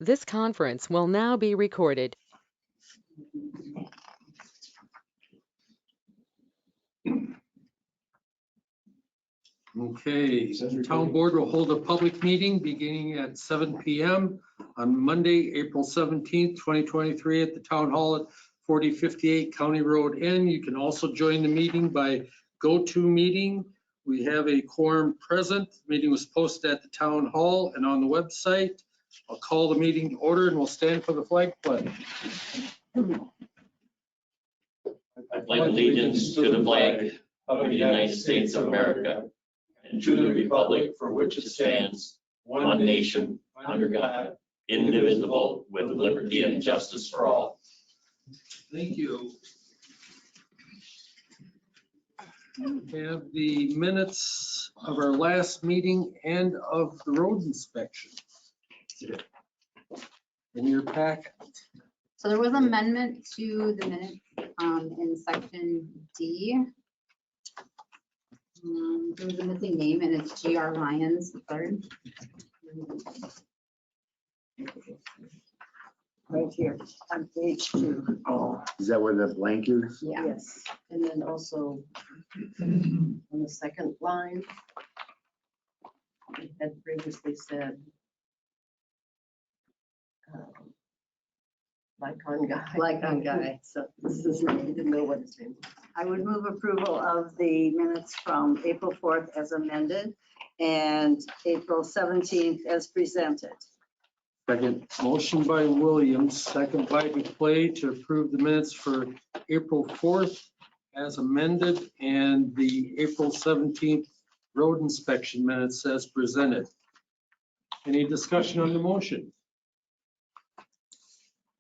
This conference will now be recorded. Okay, the town board will hold a public meeting beginning at 7 p.m. on Monday, April 17th, 2023 at the town hall at 4058 County Road N. You can also join the meeting by GoToMeeting. We have a quorum present. The meeting was posted at the town hall and on the website. I'll call the meeting to order and we'll stand for the flag pledge. I pledge allegiance to the flag of the United States of America and to the republic for which it stands, one nation, under God, indivisible, with liberty and justice for all. Thank you. We have the minutes of our last meeting and of the road inspection in your packet. So there was amendment to the minutes in section D. There was a missing name and it's G.R. Lyons III. Right here on page 2. Oh, is that where the blank is? Yeah. Yes, and then also on the second line, it had previously said Lycon guy. Lycon guy. So this is, I didn't know what his name was. I would move approval of the minutes from April 4th as amended and April 17th as presented. Second. Motion by Williams, second by Duclay to approve the minutes for April 4th as amended and the April 17th road inspection minutes as presented. Any discussion on the motion?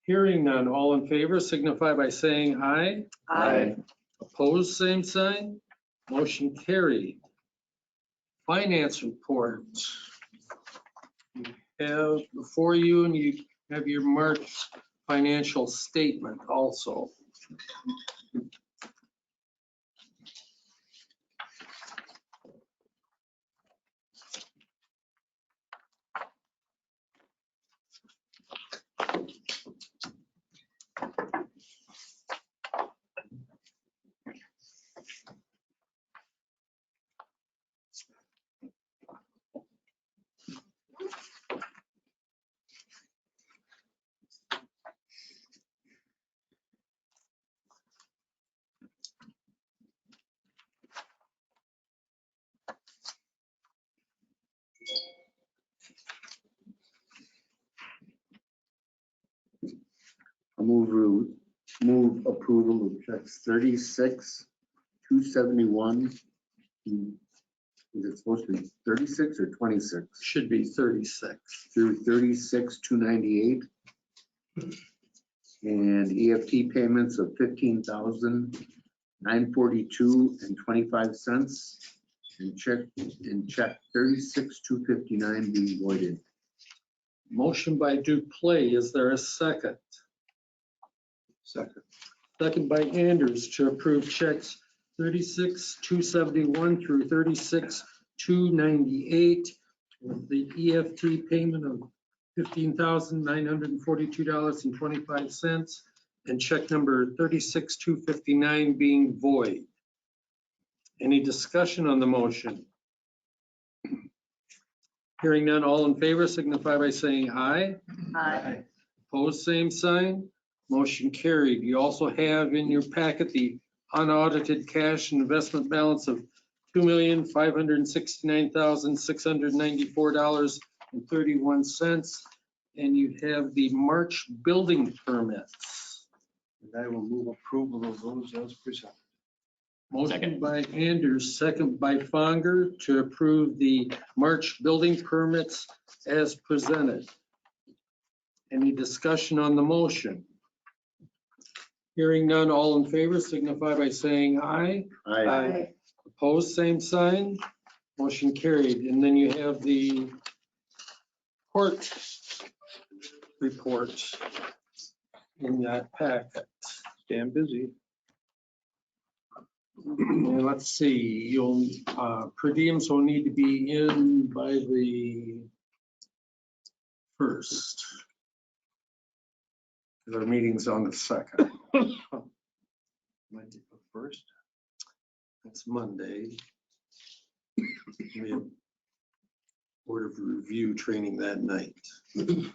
Hearing none, all in favor signify by saying aye. Aye. Opposed, same sign. Motion carried. Finance report. You have before you and you have your March financial statement also. Move approval of checks 36,271. Is it supposed to be 36 or 26? Should be 36. Through 36,298. And EFT payments of 15,942.25. And check 36,259 being voided. Motion by Duclay. Is there a second? Second. Second by Anders to approve checks 36,271 through 36,298 with the EFT payment of $15,942.25 and check number 36,259 being void. Any discussion on the motion? Hearing none, all in favor signify by saying aye. Aye. Opposed, same sign. Motion carried. You also have in your packet the unaudited cash and investment balance of $2,569,694.31. And you have the March building permits. And I will move approval of those as presented. Motion Second. by Anders, second by Fonger to approve the March building permits as presented. Any discussion on the motion? Hearing none, all in favor signify by saying aye. Aye. Opposed, same sign. Motion carried. And then you have the court report in that packet. Stand busy. And let's see, you'll, per diems will need to be in by the 1st. Our meeting's on the 2nd. Monday the first. That's Monday. We have Board of Review training that night. The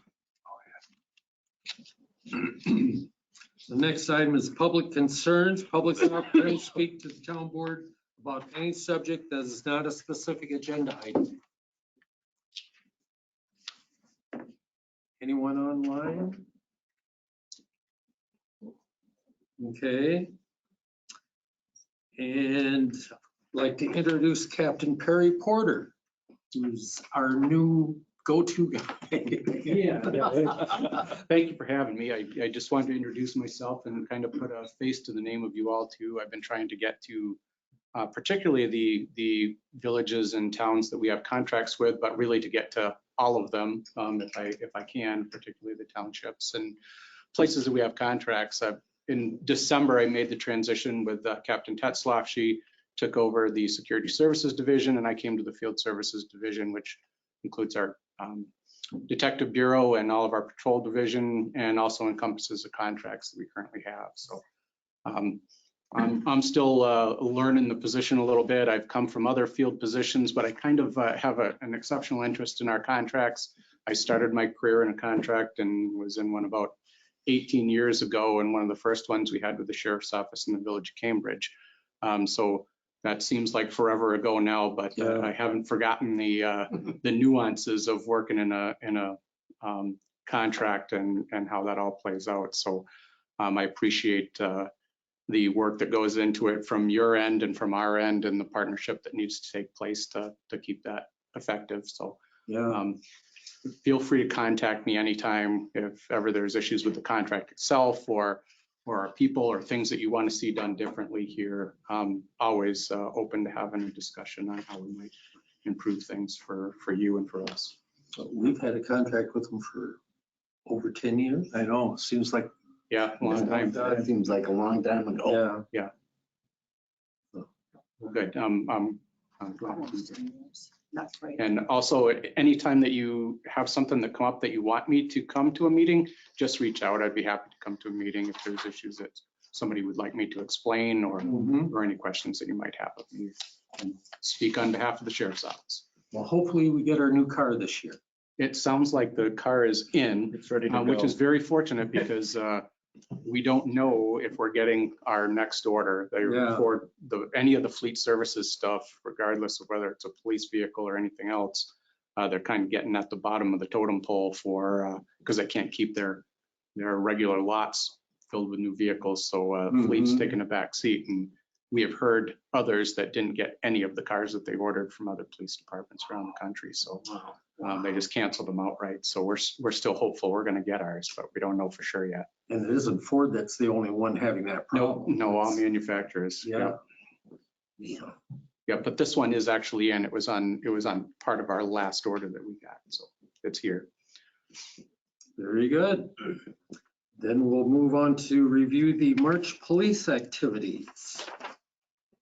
next item is public concerns. Public opportunity to speak to the town board about any subject that is not a specific agenda item. Anyone online? Okay. And I'd like to introduce Captain Perry Porter, who's our new go-to guy. Yeah. Thank you for having me. I just wanted to introduce myself and kind of put a face to the name of you all too. I've been trying to get to particularly the villages and towns that we have contracts with, but really to get to all of them if I can, particularly the townships and places that we have contracts. In December, I made the transition with Captain Tetzloff. She took over the Security Services Division, and I came to the Field Services Division, which includes our Detective Bureau and all of our patrol division, and also encompasses the contracts that we currently have. So I'm still learning the position a little bit. I've come from other field positions, but I kind of have an exceptional interest in our contracts. I started my career in a contract and was in one about 18 years ago, and one of the first ones we had with the Sheriff's Office in the Village of Cambridge. So that seems like forever ago now, but I haven't forgotten the nuances of working in a contract and how that all plays out. So I appreciate the work that goes into it from your end and from our end, and the partnership that needs to take place to keep that effective. So feel free to contact me anytime if ever there's issues with the contract itself or our people or things that you want to see done differently here. Always open to having a discussion on how we might improve things for you and for us. We've had a contract with them for over 10 years. I know, seems like. Yeah, long time. That seems like a long time ago. Yeah. Good. Almost 10 years. That's right. And also, anytime that you have something that come up that you want me to come to a meeting, just reach out. I'd be happy to come to a meeting if there's issues that somebody would like me to explain or any questions that you might have of me. And speak on behalf of the Sheriff's Office. Well, hopefully we get our new car this year. It sounds like the car is in, It's ready to go. which is very fortunate because we don't know if we're getting our next order. For any of the fleet services stuff, regardless of whether it's a police vehicle or anything else, they're kind of getting at the bottom of the totem pole for because they can't keep their regular lots filled with new vehicles. So fleet's taking a back seat, and we have heard others that didn't get any of the cars that they ordered from other police departments around the country. So they just canceled them outright. So we're still hopeful we're going to get ours, but we don't know for sure yet. And it isn't Ford that's the only one having that problem. No, all manufacturers. Yeah. Yeah, but this one is actually in. It was on part of our last order that we got, so it's here. Very good. Then we'll move on to review the March police activities.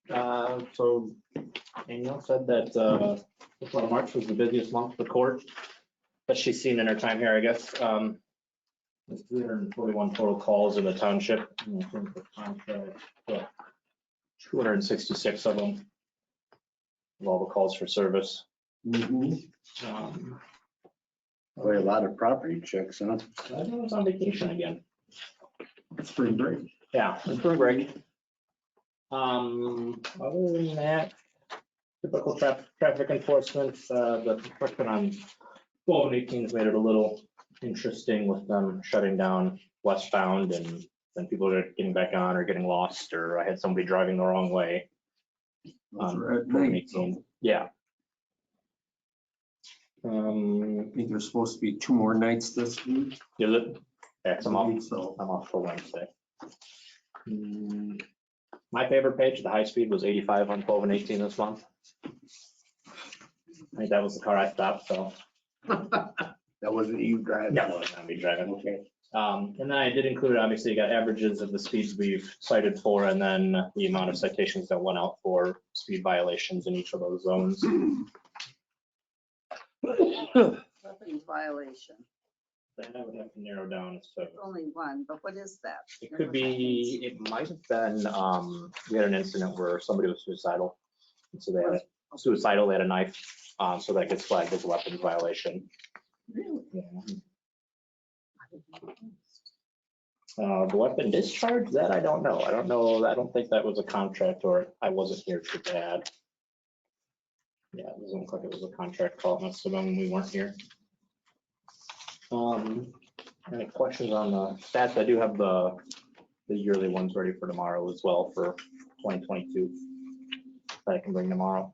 So Danielle said that March was the busiest month for court that she's seen in her time here, I guess. There's 341 total calls in the township. 266 of them. Of all the calls for service. Boy, a lot of property checks, huh? I was on vacation again. Spring break. Yeah, spring break. Other than that, typical traffic enforcement, the enforcement on 12 and 18 has made it a little interesting with them shutting down westbound, and then people are getting back on or getting lost, or I had somebody driving the wrong way. Those are at 12 and night. 18. Yeah. I think there's supposed to be 2 more nights this week. Is it? Yeah, 'cause I'm off. So I'm off for Wednesday. My favorite page, the high speed, was 85 on 12 and 18 this month. I think that was the car I stopped, so. That wasn't you driving. No, it's not me driving. Okay. And then I did include, obviously, you got averages of the speeds we've cited for, and then the amount of citations that went out for speed violations in each of those zones. Weapons violation. Then I would have to narrow down as to, Only one, but what is that? it could be, it might have been, we had an incident where somebody was suicidal. And so they had suicidal, they had a knife, so that gets flagged as a weapons violation. Really? Yeah. The weapon discharge, that I don't know. I don't think that was a contract, or I wasn't here for that. Yeah, it doesn't look like it was a contract call, must have been when we weren't here. Any questions on the stats? I do have the yearly ones ready for tomorrow as well for 2022 that I can bring tomorrow.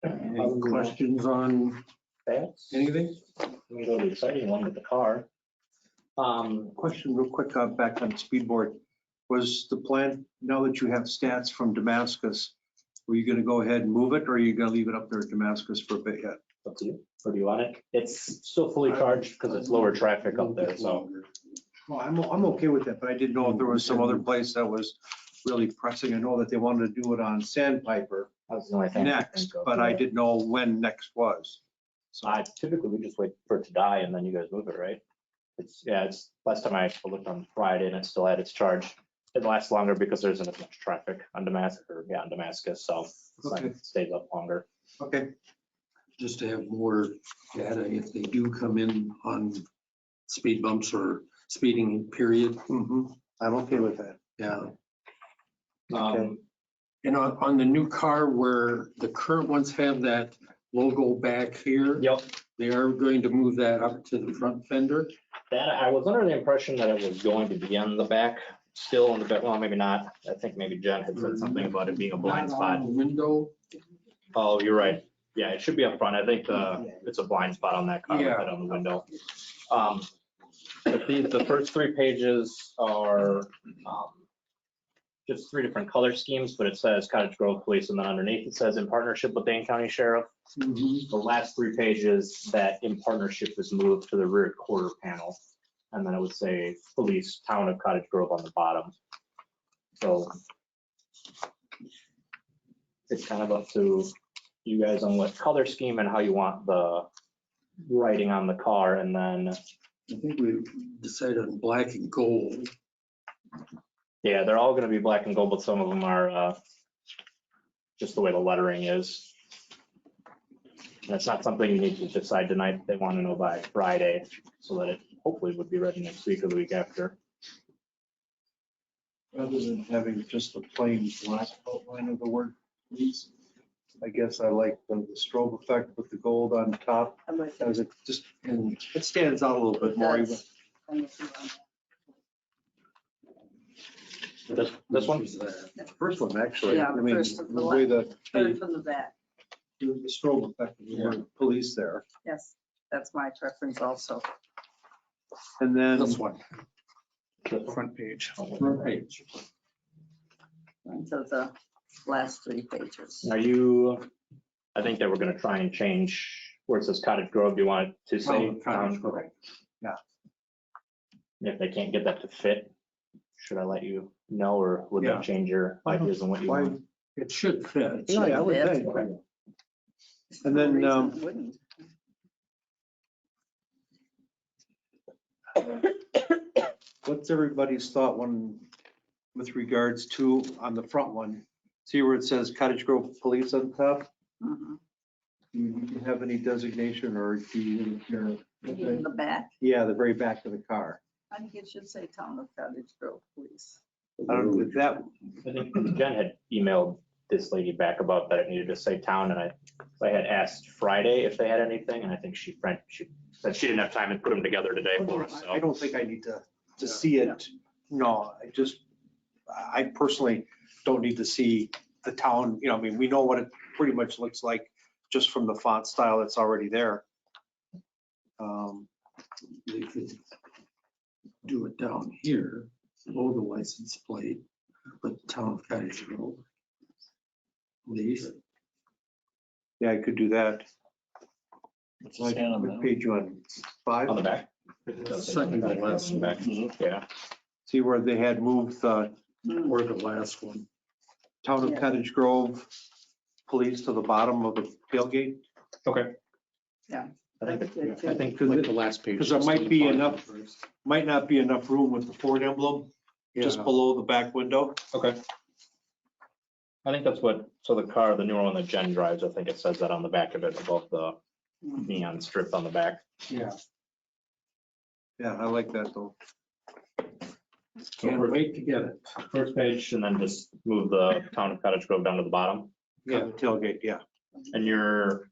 Any questions on Stats? anything? We go to the exciting one with the car. Question real quick, back on the speed board. Was the plan, now that you have stats from Damascus, were you gonna go ahead and move it, or are you gonna leave it up there at Damascus for a bit yet? Up to you. Or do you want it? It's still fully charged because it's lower traffic up there, so. Well, I'm okay with that, but I didn't know if there was some other place that was really pressing. I know that they wanted to do it on Sandpiper That's the only thing. I can next, think of. but I didn't know when next was. So Typically, we just wait for it to die and then you guys move it, right? It's last time I looked on Friday and it still had its charge. It lasts longer because there isn't as much traffic on Damascus, so Okay. it stays up longer. Okay. Just to have more data if they do come in on speed bumps or speeding period. I'm okay with that. Yeah. Um, And on the new car where the current ones have that logo back here, Yep, they are going to move that up to the front fender. that, I was under the impression that it was going to be on the back, still on the back, well, maybe not. I think maybe Jen had said something about it being a blind Not on spot. the window. Oh, you're right. Yeah, it should be up front. I think it's a blind spot on that car, Yeah. right on the window. But the first 3 pages are just 3 different color schemes, but it says Cottage Grove Police, and then underneath it says in partnership with Dane County Sheriff. The last 3 pages, that in partnership is moved to the rear quarter panel. And then it would say Police, Town of Cottage Grove on the bottom. So it's kind of up to you guys on what color scheme and how you want the writing on the car, and then, I think we decided on black and gold. yeah, they're all gonna be black and gold, but some of them are just the way the lettering is. And it's not something you need to decide tonight. They want to know by Friday, so that it hopefully would be ready next week or the week after. Rather than having just a plain black outline of the word police, I guess I like the strobe effect with the gold on top. I'm with you. As it just, and it stands out a little bit more. It does. I'm with you on This one? The First one, actually. Yeah, I the mean, first of the the way the Third from the back. the strobe effect of the word police there. Yes, that's my preference also. And then, This one, Front page. front page. Until the last 3 pages. Are you, I think that we're gonna try and change where it says Cottage Grove. Do you want it to say Cottage Town? Grove. If they can't get that to fit, should I let you know, or would Yeah. that change your ideas on what you why, want? It should fit. yeah, I would Fit. think. Okay. And then, No reason it wouldn't. what's everybody's thought with regards to, on the front one, see where it says Cottage Grove Police on top? Mhm. Do you have any designation, or do you, Maybe in the back, yeah, the very back of the car? I think it should say Town of Cottage Grove Police. I don't know if that, I think Jen had emailed this lady back about that it needed to say town, and I had asked Friday if they had anything, and I think she said she didn't have time to put them together today for us, I so. don't think I need to see it. No, I personally don't need to see the town, I mean, we know what it pretty much looks like just from the font style that's already there. They could do it down here, below the license plate, but Town of Cottage Grove. Police. Yeah, I could do that. What page you on? 5? On the back? Second to last. Back. Yeah. See where they had moved the Mm. Or the last one. Town of Yeah. Cottage Grove police to the bottom of the tailgate. Okay. Yeah. I think, I think like the last page. Because there might be enough, might not be enough room with the Ford emblem just Yeah. below the back window. okay. I think that's what, so the car, the newer one that Jen drives, I think it says that on the back of it above the neon strip on the back. Yeah. Yeah, I like that though. Can't wait to get it. First page, and then just move the town of Cottage Grove down to the bottom. Yeah, the tailgate, yeah. And you're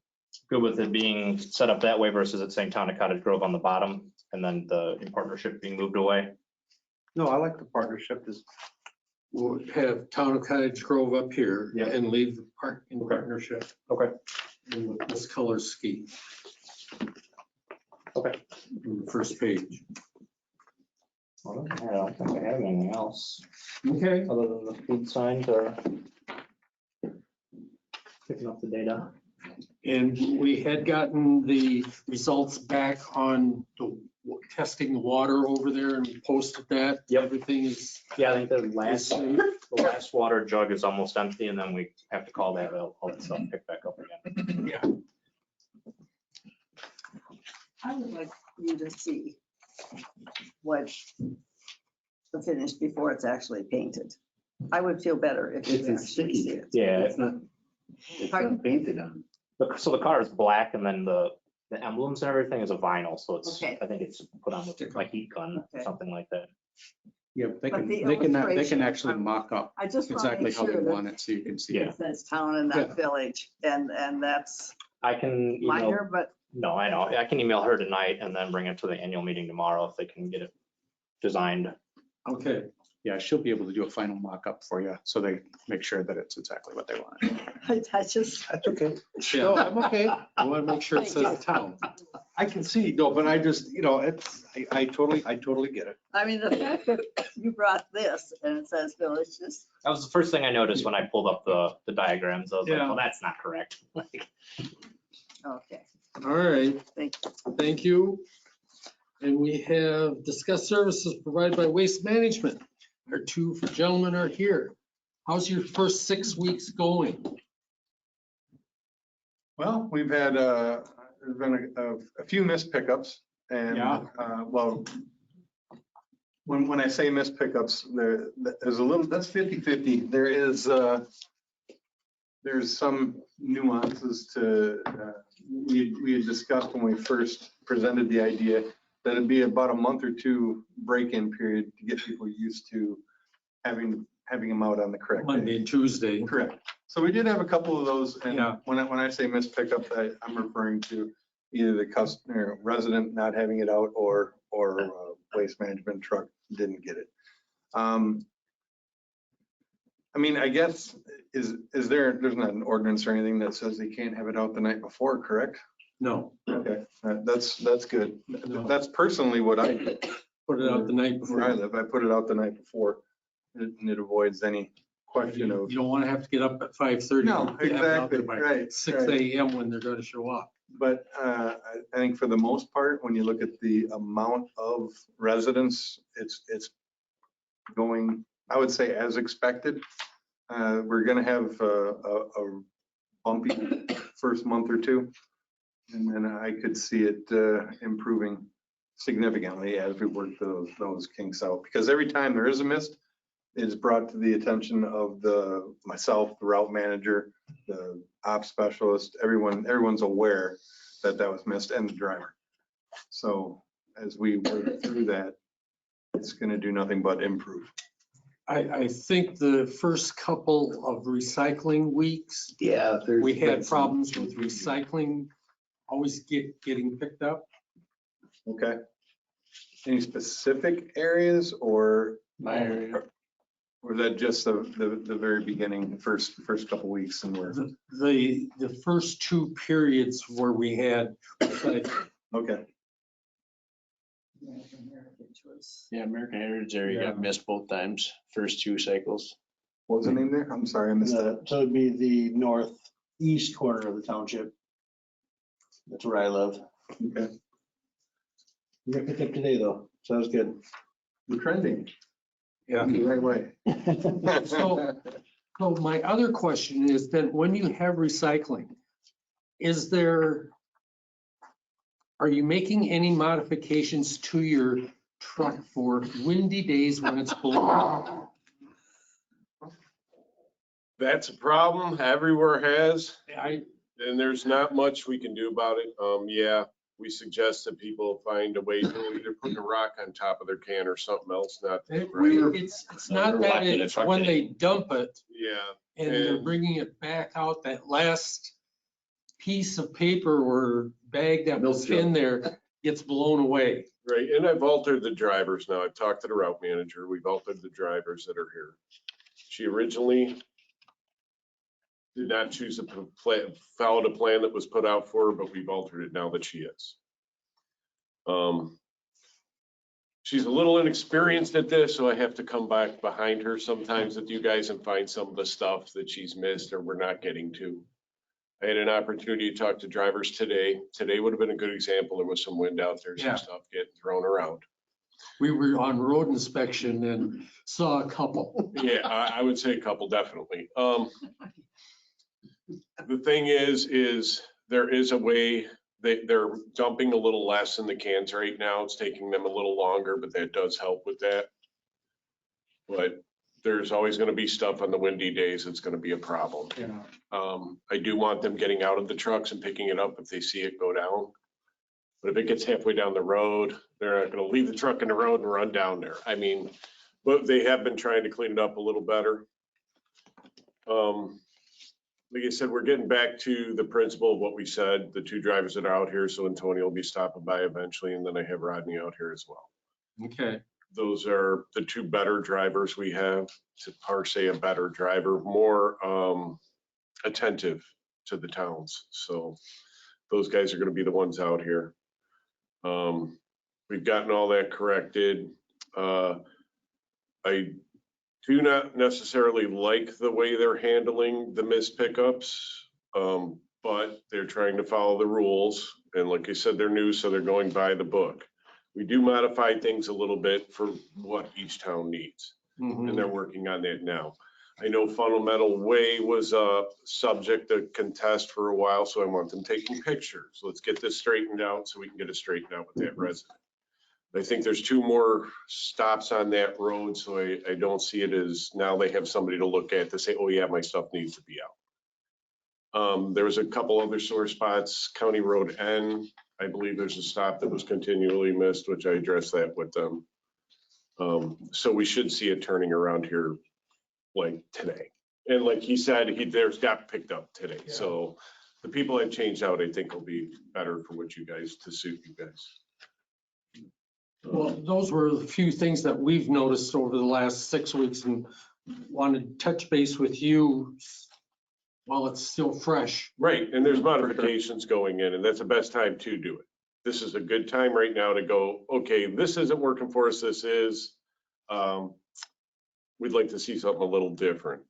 good with it being set up that way versus it saying town of Cottage Grove on the bottom and then the in partnership being moved away? No, I like the partnership. We'll have Town of Cottage Grove up here Yeah. and leave the park in Okay. partnership Okay. and with this color scheme. Okay. On the first page. I don't think I have anything else Okay. other than the food signs or picking up the data. And we had gotten the results back on the testing the water over there and we posted that. Yep. Everything is. Yeah, I think the last water jug is almost empty and then we have to call that, all that stuff pick back up again. Yeah. I would like you to see what the finish before it's actually painted. I would feel better if you It's actually sticky. see it. Yeah, It's not painted on. so the car is black and then the emblems and everything is a vinyl, so it's, Okay. I think it's put on with like heat gun, Okay. something like that. Yeah, they But can, the they can illustration, actually I'm- mock up I just want to exactly make how they sure want that it so you can see Yeah. it. it says town and Yeah. not village, and that's I can email, minor, but no, I know, I can email her tonight and then bring it to the annual meeting tomorrow if they can get it designed. Okay. Yeah, she'll be able to do a final mock-up for you, so they make sure that it's exactly what they want. I just, That's okay. Yeah. No, I'm okay. I want to make sure it Thank says town. I can see, no, but I just, it's, I totally get it. I mean, the fact that you brought this and it says village, just, That was the first thing I noticed when I pulled up the diagrams. I was like, Yeah. well, that's not correct. Like, okay, All right. thank you. Thank you. And we have discussed services provided by Waste Management. Our two gentlemen are here. How's your first 6 weeks going? Well, we've had, there's been a few missed pickups and, Yeah. well, when I say missed pickups, there's a little, that's 50/50. There is, there's some nuances to, we had discussed when we first presented the idea that it'd be about a month or two break-in period to get people used to having them out on the correct day. Monday and Tuesday. Correct. So we did have a couple of those, and Yeah. when I say missed pickups, I'm referring to either the customer, resident not having it out, or waste management truck didn't get it. I mean, I guess, there's not an ordinance or anything that says they can't have it out the night before, correct? No, Okay, that's good. That's personally what I do. put it out the night Where I before. live, I put it out the night before, and it avoids any question You of. don't want to have to get up at 5:30. No, to have it out there exactly, by right, 6 AM when they're going to show up. But I think for the most part, when you look at the amount of residents, it's going, I would say, as expected. We're going to have a bumpy first month or two. And then I could see it improving significantly as we work those kinks out. Because every time there is a mist, it's brought to the attention of myself, the route manager, the ops specialist, everyone's aware that was missed, and the driver. So as we work through that, it's going to do nothing but improve. I think the first couple of recycling weeks, Yeah. we had problems with recycling always getting picked up. Okay. Any specific areas or? My area. Or is that just the very beginning, the first couple weeks and where? The first two periods where we had, Okay. Yeah, American Heritage area got missed both times, first two cycles. What was the name there? I'm sorry, I missed that. So it'd be the northeast corner of the township. That's where I live. Okay. We got picked up today though, so that was good. We're trending yeah. the right way. So So my other question is that when you have recycling, are you making any modifications to your truck for windy days when it's blowing? That's a problem everywhere has, I, and there's not much we can do about it. Yeah, we suggest that people find a way to either put a rock on top of their can or something else, not. it's not that, it's when they dump it Yeah, and they're and- bringing it back out, that last piece of paper or bag that was in there gets blown away. right, and I've altered the drivers now. I've talked to the route manager. We've altered the drivers that are here. She originally did not choose to follow the plan that was put out for her, but we've altered it now that she is. She's a little inexperienced at this, so I have to come back behind her sometimes with you guys and find some of the stuff that she's missed or we're not getting to. I had an opportunity to talk to drivers today. Today would have been a good example. There was some wind out there, Yeah. some stuff getting thrown around. We were on road inspection and saw a couple. Yeah, I would say a couple, definitely. The thing is there is a way, they're dumping a little less in the cans right now. It's taking them a little longer, but that does help with that. But there's always gonna be stuff on the windy days that's gonna be a problem. I do want them getting out of the trucks and picking it up if they see it go down. But if it gets halfway down the road, they're not gonna leave the truck in the road and run down there. I mean, but they have been trying to clean it up a little better. Like I said, we're getting back to the principle of what we said, the two drivers that are out here, so Antonio will be stopping by eventually, and then I have Rodney out here as well. Okay. Those are the two better drivers we have, to parse a better driver, more attentive to the towns. So those guys are gonna be the ones out here. We've gotten all that corrected. I do not necessarily like the way they're handling the missed pickups, but they're trying to follow the rules. And like I said, they're new, so they're going by the book. We do modify things a little bit for what each town needs, and they're working on that now. I know Fundamental Way was a subject to contest for a while, so I want them taking pictures. Let's get this straightened out so we can get it straightened out with that resident. I think there's 2 more stops on that road, so I don't see it as now they have somebody to look at to say, oh yeah, my stuff needs to be out. There was a couple other sore spots, County Road N. I believe there's a stop that was continually missed, which I addressed that with them. So we should see it turning around here like today. And like he said, theirs got picked up today. Yeah. So the people that changed out, I think will be better for what you guys, to suit you guys. Well, those were a few things that we've noticed over the last 6 weeks and wanted to touch base with you while it's still fresh. Right, and there's modifications going in, and that's the best time to do it. This is a good time right now to go, okay, this isn't working for us, this is. We'd like to see something a little different.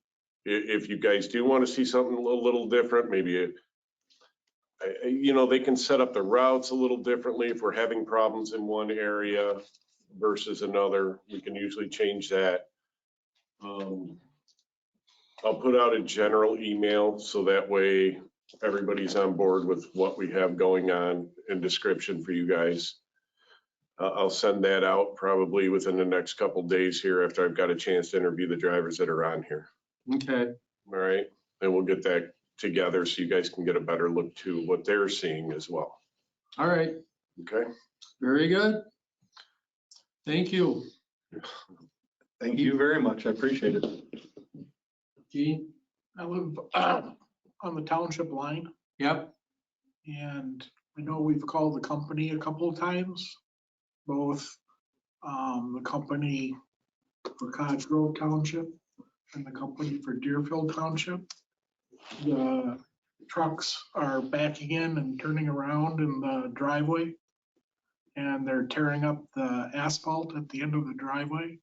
If you guys do want to see something a little different, maybe, they can set up the routes a little differently. If we're having problems in one area versus another, we can usually change that. I'll put out a general email so that way everybody's on board with what we have going on and description for you guys. I'll send that out probably within the next couple days here after I've got a chance to interview the drivers that are on here. Okay. All right, and we'll get that together so you guys can get a better look to what they're seeing as well. All right. Okay. Very good. Thank you. Thank you very much. I appreciate it. Gene? I live on the township line, Yep. and I know we've called the company a couple of times, both the company for Cottage Grove Township and the company for Deerfield Township. The trucks are backing in and turning around in the driveway, and they're tearing up the asphalt at the end of the driveway.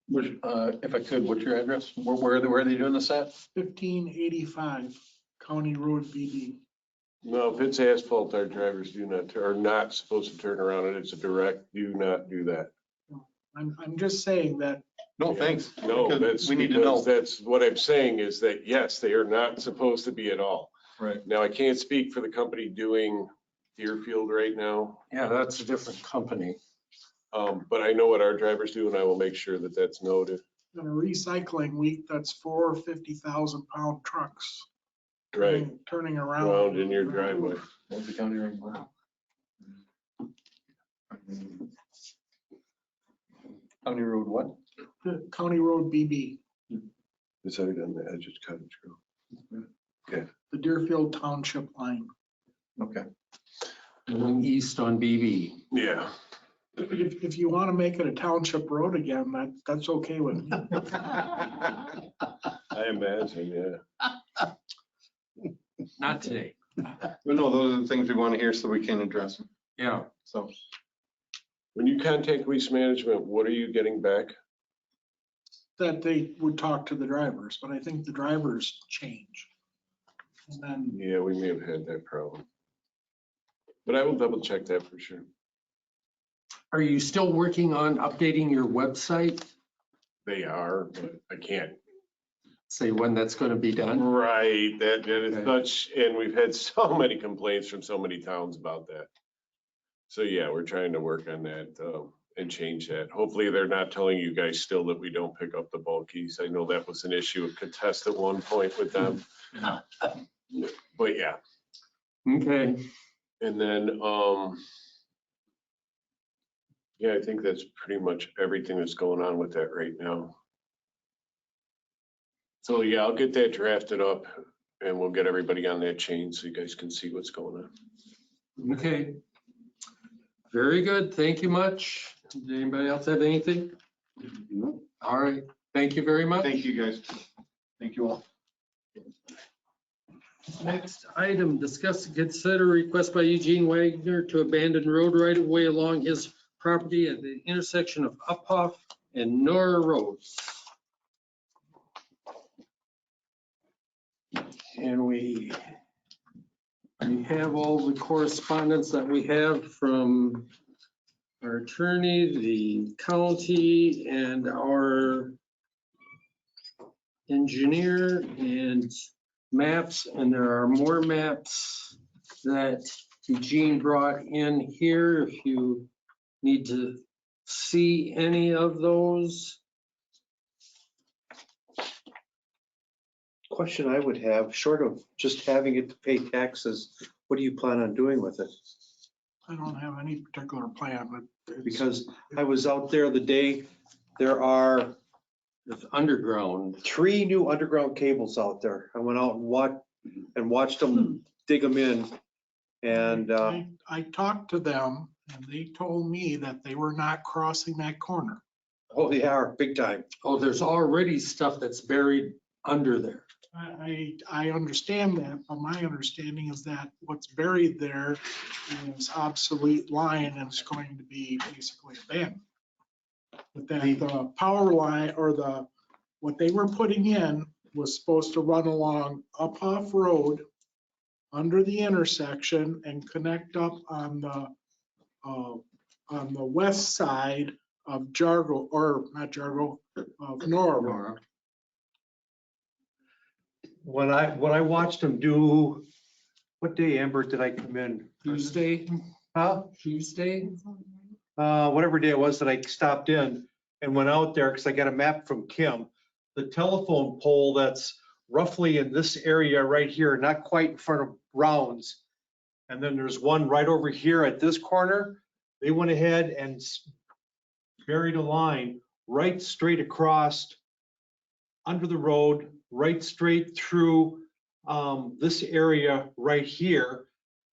Which, if I could, what's your address? Where are they doing this at? 1585 County Road BD. No, if it's asphalt, our drivers are not supposed to turn around and it's a direct, do not do that. I'm just saying that No, thanks. No, Because that's we need to know. because that's what I'm saying is that, yes, they are not supposed to be at all. Right. Now, I can't speak for the company doing Deerfield right now, Yeah, that's a different company. but I know what our drivers do and I will make sure that that's noted. In a recycling week, that's 4 50,000-pound trucks. Right, Turning around. around in your driveway. County Road what? The County Road BB, It's right on the edge of Cottage Grove. the Deerfield Township line. Okay. Going east on BB. Yeah. If you want to make it a township road again, that's okay with me. I imagine, yeah. Not today. But no, those are the things we want to hear so we can address them. Yeah. So, When you contact Waste Management, what are you getting back? That they would talk to the drivers, but I think the drivers change. And then Yeah, we may have had that problem. But I will double check that for sure. Are you still working on updating your website? They are, but I can't. Say when that's going to be done? Right, that is Okay. such, and we've had so many complaints from so many towns about that. So yeah, we're trying to work on that and change that. Hopefully they're not telling you guys still that we don't pick up the bulkies. I know that was an issue of contest at one point with them. But yeah, Okay. and then, yeah, I think that's pretty much everything that's going on with that right now. So yeah, I'll get that drafted up and we'll get everybody on that chain so you guys can see what's going on. Okay. Very good. Thank you much. Does anybody else have anything? All right. Thank you very much. thank you guys. Thank you all. Next item, discuss and consider request by Eugene Wagner to abandon road right of way along his property at the intersection of Uphoff and Nora Roads. And we have all the correspondence that we have from our attorney, the county, and our engineer, and maps, and there are more maps that Eugene brought in here if you need to see any of those. Question I would have, short of just having it to pay taxes, what do you plan on doing with it? I don't have any particular plan, but it's- Because I was out there the day, there are It's underground. 3 new underground cables out there. I went out and watched them dig them in. And I talked to them and they told me that they were not crossing that corner. oh, they are big time. Oh, there's already stuff that's buried under there. I understand that, but my understanding is that what's buried there is obsolete line and it's going to be basically abandoned. But that the power line or what they were putting in was supposed to run along Uphoff Road under the intersection and connect up on the west side of Jargo, or not Jargo, of Nora Road. When I watched them do, what day, Amber, did I come in? Tuesday, Huh? Tuesday? Whatever day it was that I stopped in and went out there, because I got a map from Kim. The telephone pole that's roughly in this area right here, not quite in front of Rounds. And then there's one right over here at this corner. They went ahead and buried a line right straight across under the road, right straight through this area right here.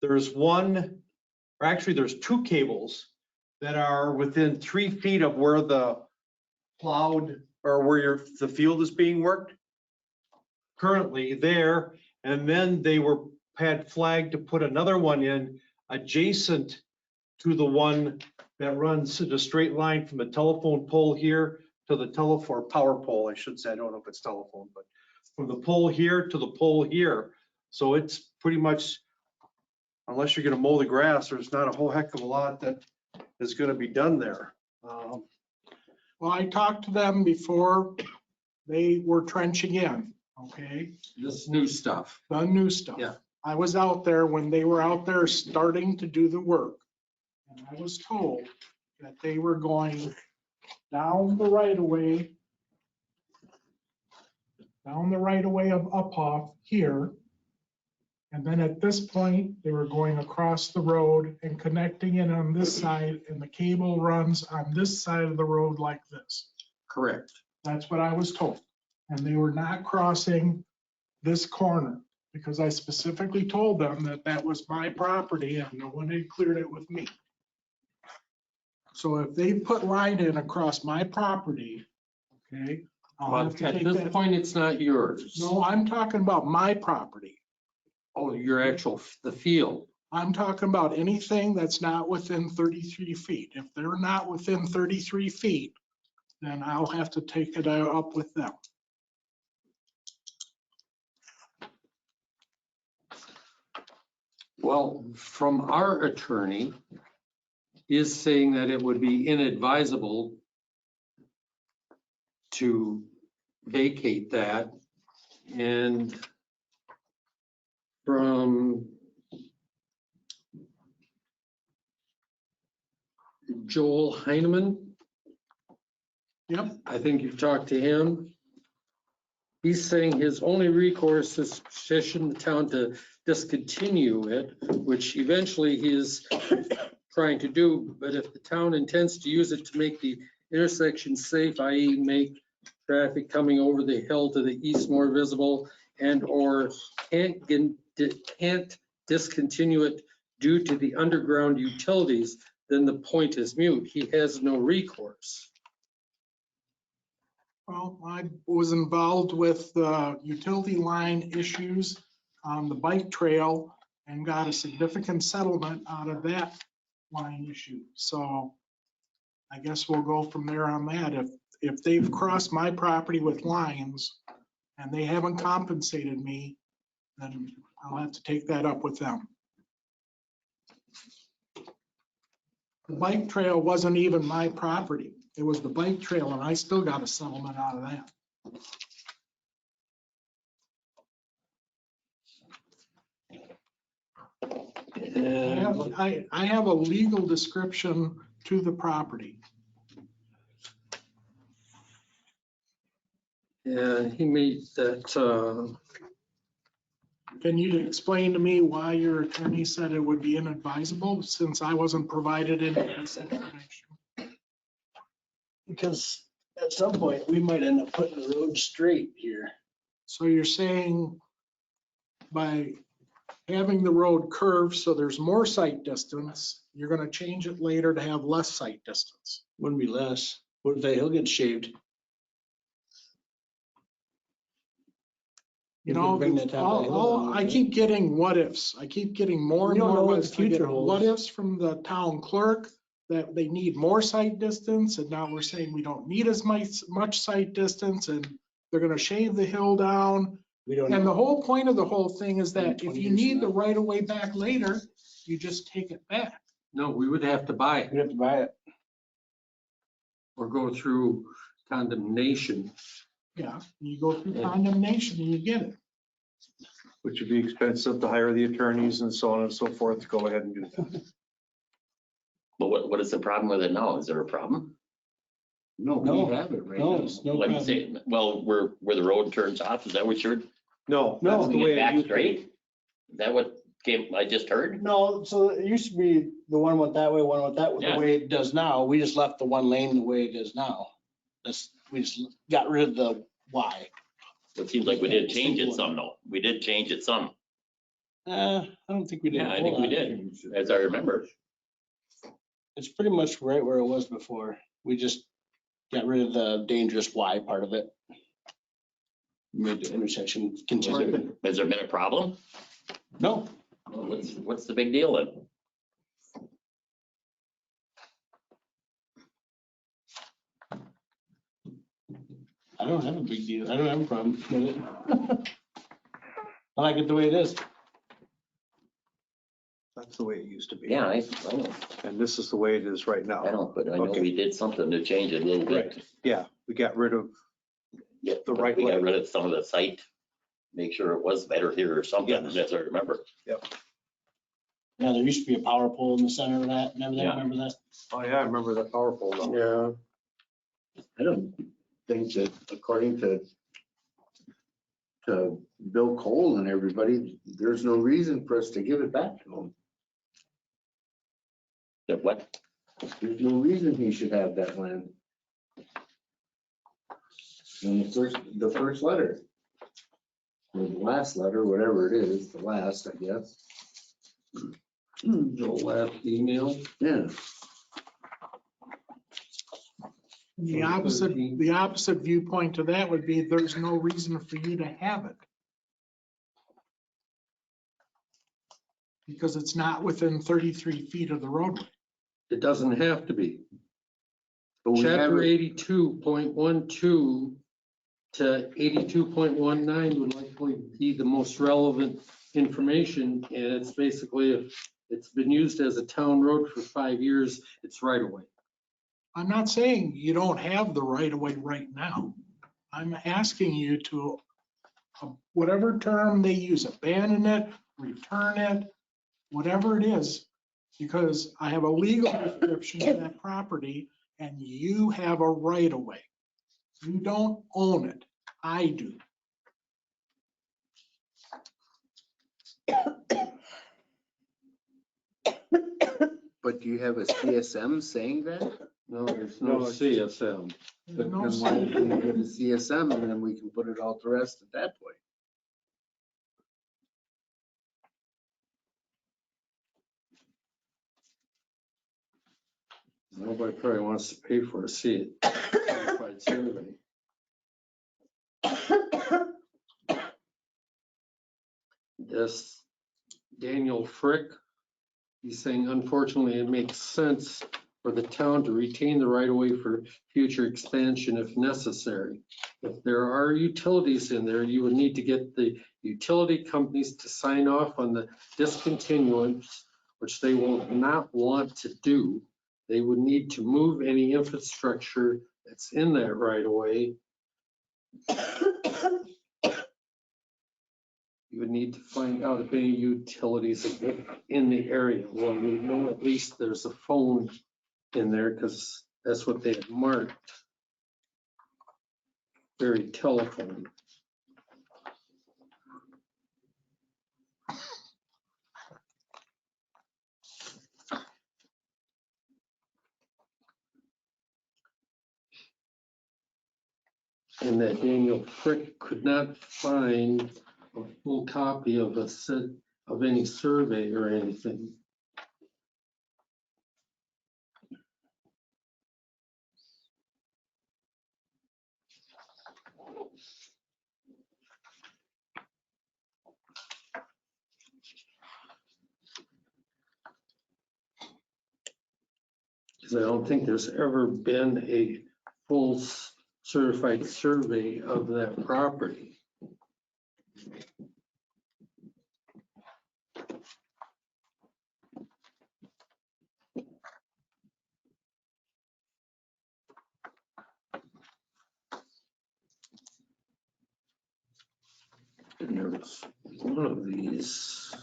There's one, or actually there's 2 cables that are within 3 feet of where the plowed or where the field is being worked currently there. And then they had flagged to put another one in adjacent to the one that runs the straight line from the telephone pole here to the power pole, I should say. I don't know if it's telephone, but from the pole here to the pole here. So it's pretty much, unless you're gonna mow the grass, there's not a whole heck of a lot that is gonna be done there. Well, I talked to them before they were trenching in, okay? This new stuff. The new stuff. Yeah. I was out there when they were out there starting to do the work. And I was told that they were going down the right of way, of Uphoff here. And then at this point, they were going across the road and connecting it on this side, and the cable runs on this side of the road like this. Correct. That's what I was told. And they were not crossing this corner because I specifically told them that that was my property and no one had cleared it with me. So if they put line in across my property, okay, I'll have But to at take this that. point, it's not yours. No, I'm talking about my property. Oh, your actual, the field. I'm talking about anything that's not within 33 feet. If they're not within 33 feet, then I'll have to take it up with them. Well, from our attorney is saying that it would be inadvisable to vacate that. And from Joel Heineman, Yep. I think you've talked to him. He's saying his only recourse is petition the town to discontinue it, which eventually he is trying to do. But if the town intends to use it to make the intersection safe, i.e. make traffic coming over the hill to the east more visible and/or can't discontinue it due to the underground utilities, then the point is moot. He has no recourse. Well, I was involved with the utility line issues on the bike trail and got a significant settlement out of that line issue. So I guess we'll go from there on that. If they've crossed my property with lines and they haven't compensated me, then I'll have to take that up with them. The bike trail wasn't even my property. It was the bike trail and I still got a settlement out of that. I have a legal description to the property. And he made that, Can you explain to me why your attorney said it would be inadvisable since I wasn't provided any of this information? Because at some point, we might end up putting the road straight here. So you're saying by having the road curved so there's more sight distance, you're gonna change it later to have less sight distance? Wouldn't be less. What if that hill gets shaved? You know, I keep getting what ifs. I keep getting more and We don't know more what what the ifs. I future get holds. what ifs from the town clerk that they need more sight distance, and now we're saying we don't need as much sight distance, and they're gonna shave the hill down. We don't And know. the whole point of the whole thing is that 20 if you years need from the now. right of way back later, you just take it back. no, we would have to buy it We'd have to buy it. or go through condemnation. Yeah, you go through condemnation and you get it. Which would be expensive to hire the attorneys and so on and so forth to go ahead and do that. But what is the problem with it now? Is there a problem? No, No. we have it right No, now. it's no Like you problem. say, well, where the road turns off, is that what you're No, No. that's the moving way it it back used to be. straight? Is that what I just heard? No, so it used to be the one went that way, one went that way, Yeah. the way it does now. We just left the one lane the way it is now. We just got rid of the Y. It seems like we did change it some though. We did change it some. I don't think we did. Yeah, I think we did, as I remember. It's pretty much right where it was before. We just got rid of the dangerous Y part of it. Made the intersection continue. Has there been a problem? No, Well, what's the big deal then? I don't have a big deal. I don't have a problem with it. I like it the way it is. That's the way it used to be. Yeah, I know, And this is the way it is right now. I know, but I know Okay. we did something to change it a little bit. Yeah, we got rid of, Yeah, The but right we got way. rid of some of the site, make sure it was better here or something, Yes. as I remember. Yeah, there used to be a power pole in the center of that and everything. Yeah. Remember that? oh yeah, I remember that power pole now. Yeah. I don't think that according to Bill Cole and everybody, there's no reason for us to give it back to him. That what? There's no reason he should have that land. In the first letter. Or the last letter, whatever it is, the last, I guess. The last email. Yeah. The opposite viewpoint to that would be there's no reason for you to have it. Because it's not within 33 feet of the roadway. It doesn't have to be. But we have Chapter it- 82.12 to 82.19 would likely be the most relevant information. And it's basically, if it's been used as a town road for 5 years, it's right away. I'm not saying you don't have the right of way right now. I'm asking you to, whatever term they use, abandon it, return it, whatever it is, because I have a legal description of that property and you have a right of way. You don't own it. I do. But do you have a CSM saying that? No, there's no CSM. There's But no then why don't we get a CSM and then we can put it all to rest at that point? Nobody probably wants to pay for a certified survey. This Daniel Frick, he's saying unfortunately it makes sense for the town to retain the right of way for future expansion if necessary. If there are utilities in there, you would need to get the utility companies to sign off on the discontinuance, which they will not want to do. They would need to move any infrastructure that's in that right of way. You would need to find out if any utilities are in the area. Well, we know at least there's a phone in there because that's what they had marked. Very telephone. And that Daniel Frick could not find a full copy of of any survey or anything. Because I don't think there's ever been a full certified survey of that property. And there was one of these.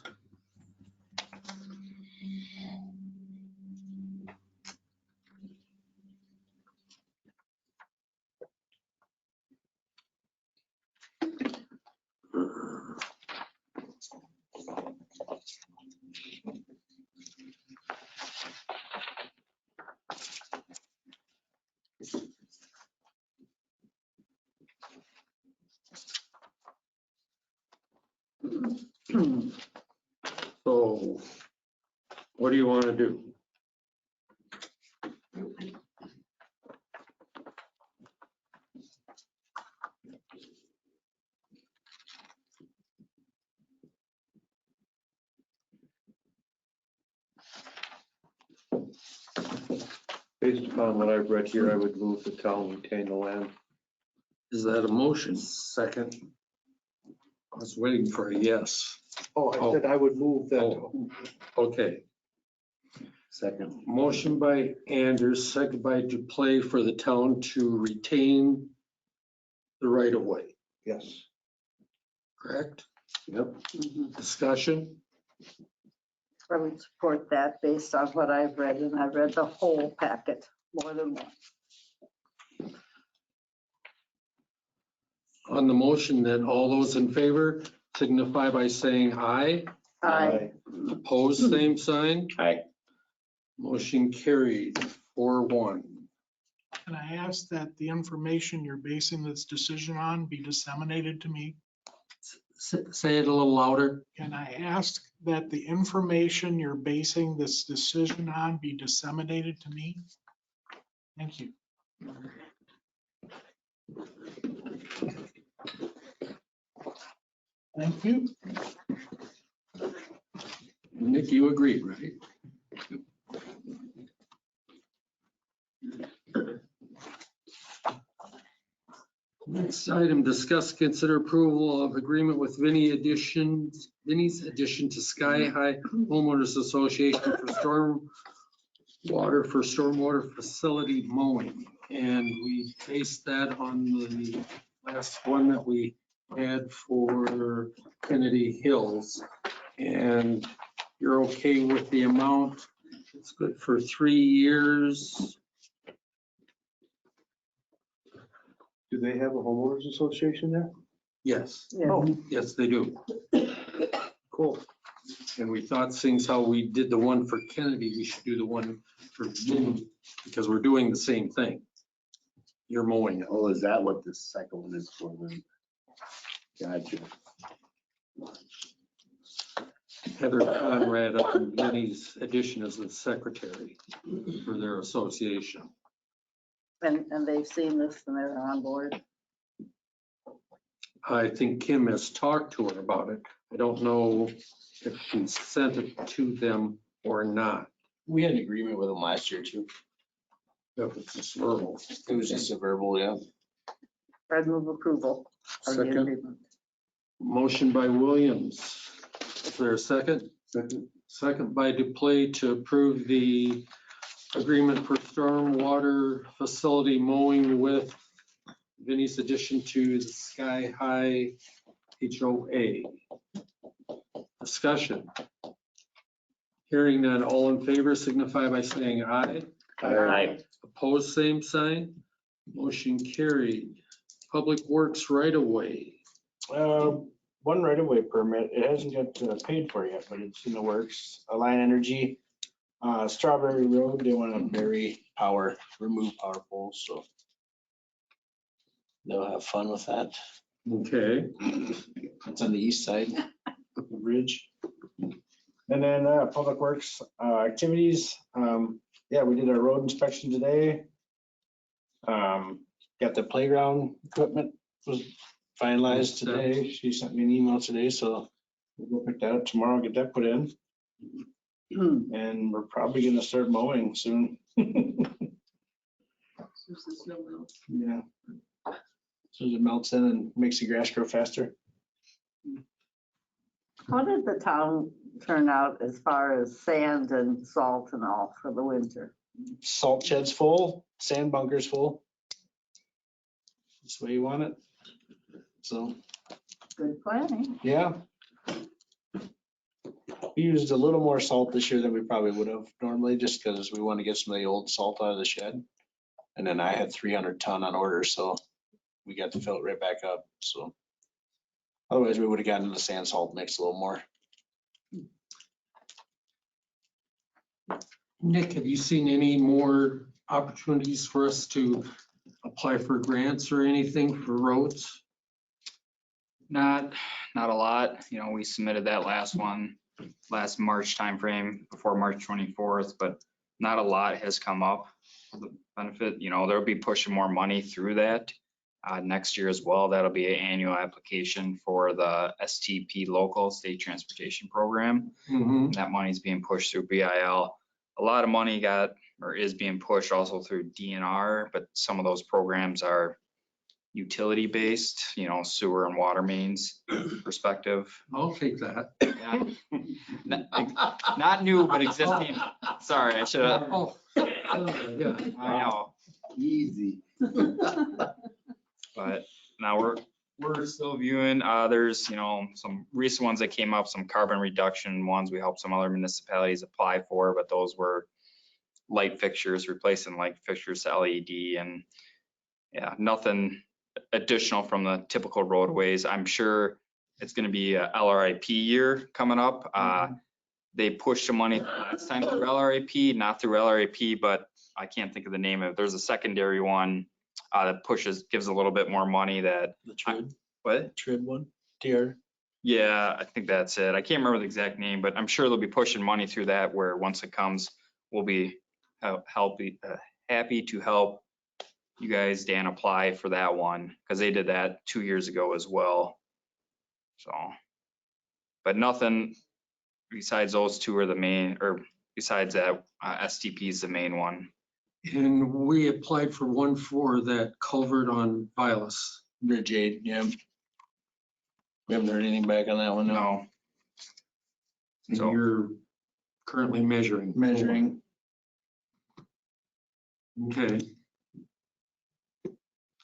So what do you want to do? Based upon what I've read here, I would move the town retain the land. Is that a motion? Second. I was waiting for a yes. Oh, I said I would move that. Oh. Okay, Second. motion by Anders, second by Duplay for the town to retain the right of way, Yes. correct? Yep. Discussion? I would support that based on what I've read, and I've read the whole packet more than once. On the motion, then all those in favor signify by saying aye. I, Opposed, same sign. Aye. Motion carried 4-1. Can I ask that the information you're basing this decision on be disseminated to me? Say it a little louder. Can I ask that the information you're basing this decision on be disseminated to me? Thank you. Thank you. Nick, you agreed, right? Next item, discuss, consider approval of agreement with Vinnie's addition to Sky High Homeowners Association for stormwater facility mowing. And we based that on the last one that we had for Kennedy Hills. And you're okay with the amount? It's good for 3 years. Do they have a homeowners association there? Yes. yeah, Yes, they do. Cool. And we thought, seeing how we did the one for Kennedy, we should do the one for Vinnie, because we're doing the same thing. You're mowing it. Oh, is that what the second one is for then? Gotcha. Heather Conrad up in Vinnie's addition as the secretary for their association. and they've seen this and they're on board. I think Kim has talked to her about it. I don't know if she sent it to them or not. We had an agreement with them last year too. If it's just verbal. It was just a verbal, yeah. I'd move approval of the Second. agreement. Motion by Williams. Is there a second? Second. Second by Duplay to approve the agreement for stormwater facility mowing with Vinnie's addition to the Sky High HOA. Discussion. Hearing none, all in favor signify by saying aye. Aye. Opposed, same sign. Motion carried. Public Works right away. One right-of-way permit, it hasn't got paid for yet, but it's in the works. Alliant Energy, Strawberry Road, they want to bury power, remove power poles, so they'll have fun with that. Okay. It's on the east side of the bridge. And then Public Works activities, yeah, we did our road inspection today. Got the playground equipment was finalized today. She sent me an email today, so we'll go pick that up tomorrow, get that put in. And we're probably gonna start mowing soon. Yeah. So it melts in and makes the grass grow faster. How did the town turn out as far as sand and salt and all for the winter? Salt shed's full, sand bunker's full. That's the way you want it. So, Good planning. yeah. We used a little more salt this year than we probably would have normally, just because we want to get some of the old salt out of the shed. And then I had 300 ton on order, so we got to fill it right back up, so. Otherwise, we would have gotten the sand salt mix a little more. Nick, have you seen any more opportunities for us to apply for grants or anything for roads? Not a lot. You know, we submitted that last one, last March timeframe before March 24th, but not a lot has come up for the benefit. You know, they'll be pushing more money through that next year as well. That'll be an annual application for the STP local state transportation program. Mhm. That money's being pushed through BIL. A lot of money got or is being pushed also through DNR, but some of those programs are utility based, sewer and water mains perspective. I'll take that. Yeah. Not new, but existing. Sorry, I should have. Oh, yeah. I know, Easy. but now we're still viewing. There's, some recent ones that came up, some carbon reduction ones we helped some other municipalities apply for, but those were light fixtures, replacing light fixtures to LED, and yeah, nothing additional from the typical roadways. I'm sure it's going to be a LRIP year coming up. They pushed some money last time through LRIP, not through LRIP, but I can't think of the name of it. There's a secondary one that gives a little bit more money that. The TRID, What? TRID one, TR. Yeah, I think that's it. I can't remember the exact name, but I'm sure they'll be pushing money through that, where once it comes, we'll be happy to help you guys, Dan, apply for that one, because they did that 2 years ago as well. So, but nothing besides those two are the main, or besides that, STP is the main one. And we applied for one for that culvert on Vilas. Bridge 8, yeah. We haven't heard anything back on that one, no. No. And So- you're currently measuring. Measuring. Okay.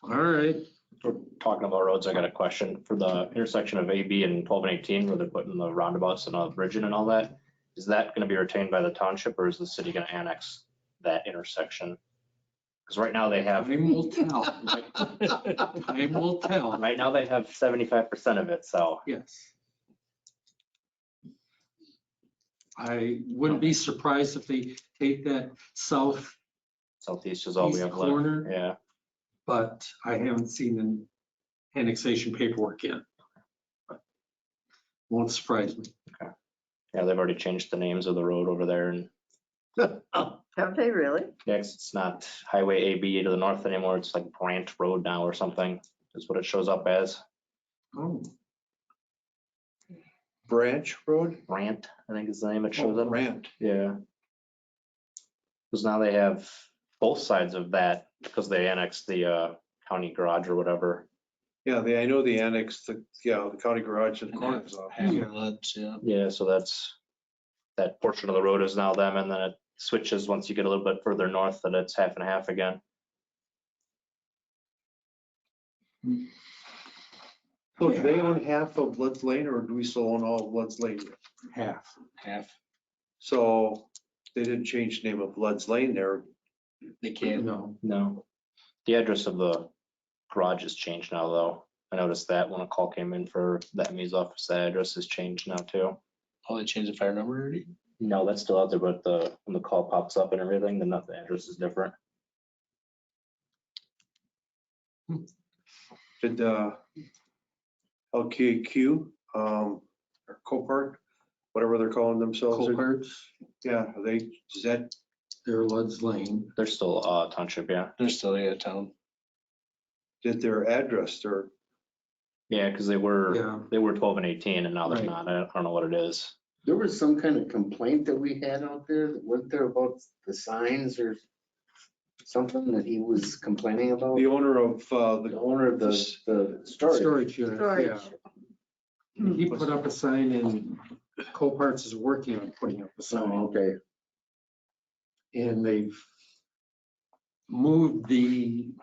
All right. We're talking about roads. I got a question for the intersection of AB and 12 and 18 where they're putting the roundabouts and a bridge in and all that. Is that going to be retained by the township, or is the city going to annex that intersection? Because right now they have. Time will tell. Time will tell. Right now they have 75% of it, so. Yes. I wouldn't be surprised if they take that southeast Southeast is all we have left. corner, Yeah. but I haven't seen an annexation paperwork yet. But won't surprise me. Yeah, they've already changed the names of the road over there, and Have they really? yeah, 'cause it's not Highway AB to the north anymore. It's like Branch Road now or something, is what it shows up as. Oh, Branch Road? Brant, I think is the name it shows Oh, up. Brant. Yeah. Because now they have both sides of that, because they annexed the county garage or whatever. Yeah, I know the annex, the county garage and corners off. Half of that's, yeah. Yeah, so that portion of the road is now them, and then it switches once you get a little bit further north, that it's half and half again. So do they own half of Bloods Lane, or do we still own all of Bloods Lane? half. Half. So they didn't change the name of Bloods Lane there. They can't. No. No. The address of the garage has changed now, though. I noticed that when a call came in for the ME's office, that address has changed now too. Oh, they changed the fire number already? No, that's still out there, but when the call pops up and everything, then the address is different. Did LKQ, or Copart, whatever they're calling themselves. Coparts, Yeah, is that, they're Lud's Lane. They're still township, yeah. They're still out of town. did their address, their, Yeah, because they were Yeah. 12 and 18, and now they're Right. not. I don't know what it is. There was some kind of complaint that we had out there, wasn't there, about the signs or something that he was complaining about? the owner of The owner of the storage. Storage unit, yeah. Storage. He put up a sign and Coparts is working on putting up a sign. Oh, okay. And they've moved the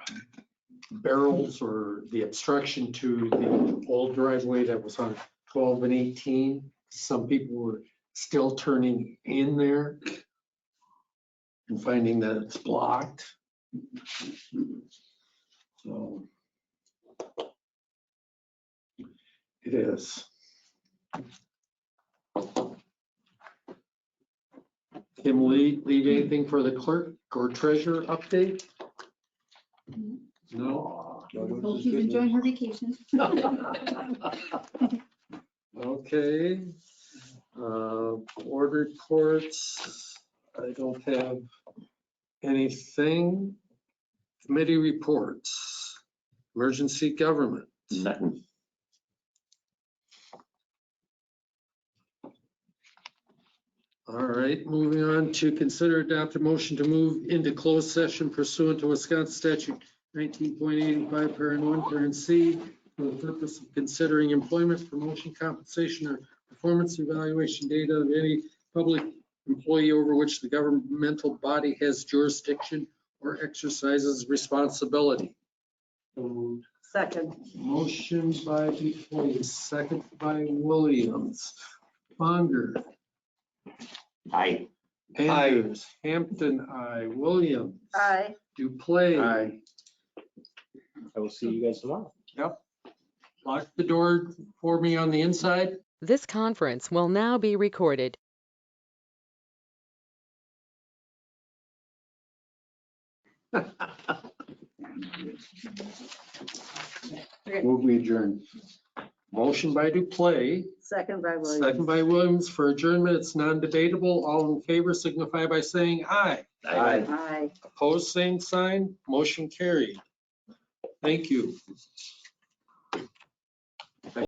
barrels or the obstruction to the old driveway that was on 12 and 18. Some people were still turning in there and finding that it's blocked. So it is. Kim, leave anything for the clerk or treasurer update? No? Hope she's enjoying her vacation. Okay. Board reports, I don't have anything. Committee reports, emergency government. Nothing. All right, moving on to consider adopt a motion to move into closed session pursuant to Wisconsin statute 19.85, parent 1, parent C, for the purpose of considering employment, promotion, compensation, or performance evaluation data of any public employee over which the governmental body has jurisdiction or exercises responsibility. Second. Motion by Dupuy, second by Williams. Conger. Aye. Andrews. Hampton, aye. Williams. Aye. Dupuy. Aye. I will see you guys tomorrow. Yep. Lock the door for me on the inside. This conference will now be recorded. Move we adjourn. Motion by Dupuy, Second by Williams. second by Williams for adjournment. It's non-debatable. All in favor signify by saying aye. Aye. Aye. Opposed, same sign. Motion carried. Thank you.